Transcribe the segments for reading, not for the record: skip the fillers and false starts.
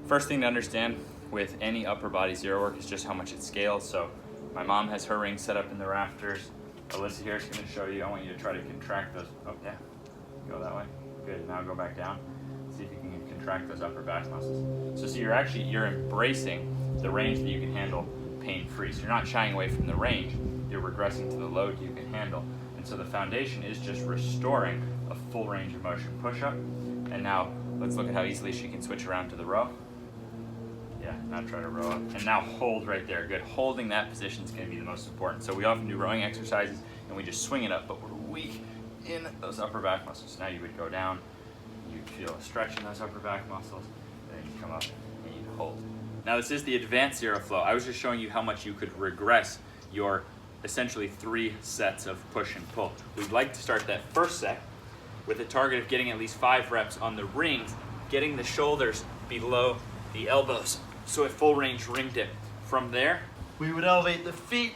First thing to understand with any upper body zero work is just how much it scales. So my mom has her ring set up in the rafters. Alyssa here is going to show you. I want you to try to contract those. Oh yeah, go that way. Good. Now go back down. See if you can contract those upper back muscles. So you're embracing the range that you can handle pain-free. So you're not shying away from the range. You're regressing to the load you can handle. And so the foundation is just restoring a full range of motion push-up. And now let's look at how easily she can switch around to the row. Yeah, now try to row up. And now hold right there. Good. Holding that position is going to be the most important. So we often do rowing exercises and we just swing it up, but we're weak in those upper back muscles. Now you would go down, you'd feel a stretch in those upper back muscles, and then you come up and you hold. Now this is the advanced zero flow. I was just showing you how much you could regress your essentially 3 sets of push and pull. We'd like to start that first set with a target of getting at least 5 reps on the rings, getting the shoulders below the elbows. So a full range ring dip. From there, we would elevate the feet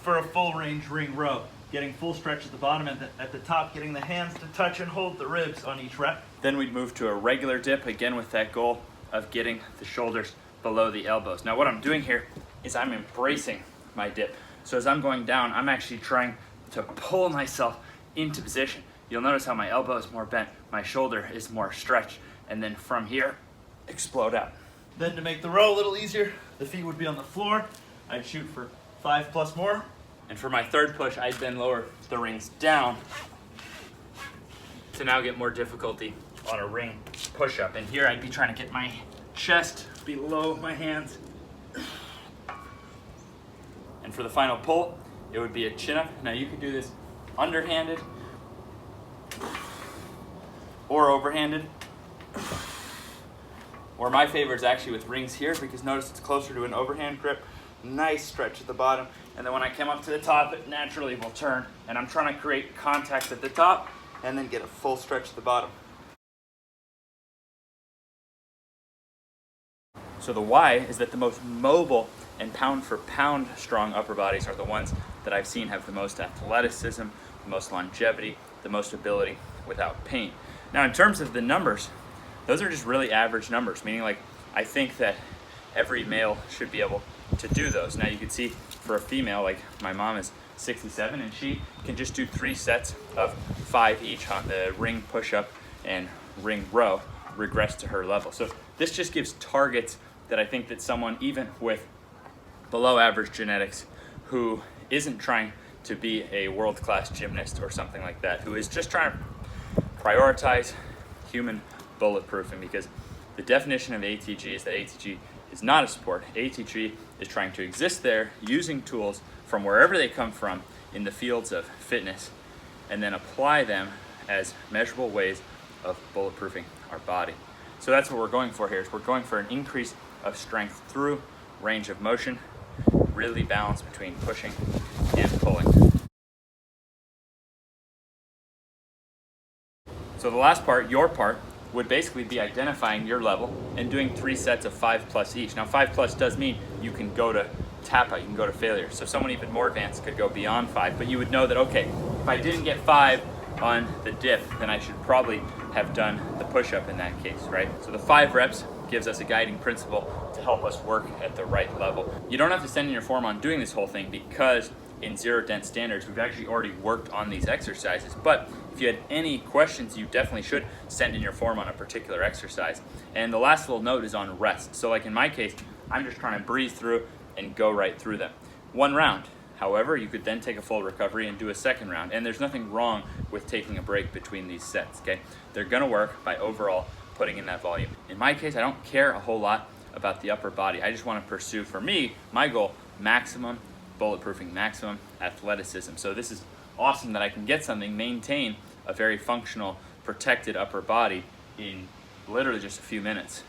for a full range ring row, getting full stretch at the bottom and at the top, getting the hands to touch and hold the ribs on each rep. Then we'd move to a regular dip, again with that goal of getting the shoulders below the elbows. Now what I'm doing here is I'm embracing my dip. So as I'm going down, I'm actually trying to pull myself into position. You'll notice how my elbow is more bent, my shoulder is more stretched, and then from here, explode out. Then to make the row a little easier, the feet would be on the floor. I'd shoot for 5 plus more. And for my third push, I'd then lower the rings down to now get more difficulty on a ring push-up. And here I'd be trying to get my chest below my hands. And for the final pull, it would be a chin-up. Now you could do this underhanded or overhanded. Or my favorite is actually with rings here, because notice it's closer to an overhand grip. Nice stretch at the bottom. And then when I come up to the top, it naturally will turn. And I'm trying to create contact at the top and then get a full stretch at the bottom. So the why is that the most mobile and pound for pound strong upper bodies are the ones that I've seen have the most athleticism, the most longevity, the most ability without pain. Now in terms of the numbers, those are just really average numbers, meaning like I think that every male should be able to do those. Now you can see for a female, like my mom is 67 and she can just do 3 sets of 5 each on the ring push-up and ring row, regress to her level. So this just gives targets that I think that someone even with below average genetics who isn't trying to be a world-class gymnast or something like that, who is just trying to prioritize human bulletproofing, because the definition of ATG is that ATG is not a sport. ATG is trying to exist there using tools from wherever they come from in the fields of fitness and then apply them as measurable ways of bulletproofing our body. So that's what we're going for here. Is we're going for an increase of strength through range of motion, really balanced between pushing and pulling. So the last part, your part, would basically be identifying your level and doing 3 sets of 5 plus each. Now 5 plus does mean you can go to tap out, you can go to failure. So someone even more advanced could go beyond 5, but you would know that, okay, if I didn't get 5 on the dip, then I should probably have done the push-up in that case, right? So the 5 reps gives us a guiding principle to help us work at the right level. You don't have to send in your form on doing this whole thing, because in Zero Dense Standards, we've actually already worked on these exercises. But if you had any questions, you definitely should send in your form on a particular exercise. And the last little note is on rest. So like in my case, I'm just trying to breeze through and go right through them. 1 round. However, you could then take a full recovery and do a 2nd round. And there's nothing wrong with taking a break between these sets, okay? They're gonna work by overall putting in that volume. In my case, I don't care a whole lot about the upper body. I just wanna pursue, for me, my goal, maximum bulletproofing, maximum athleticism. So this is awesome that I can get something, maintain a very functional, protected upper body in literally just a few minutes.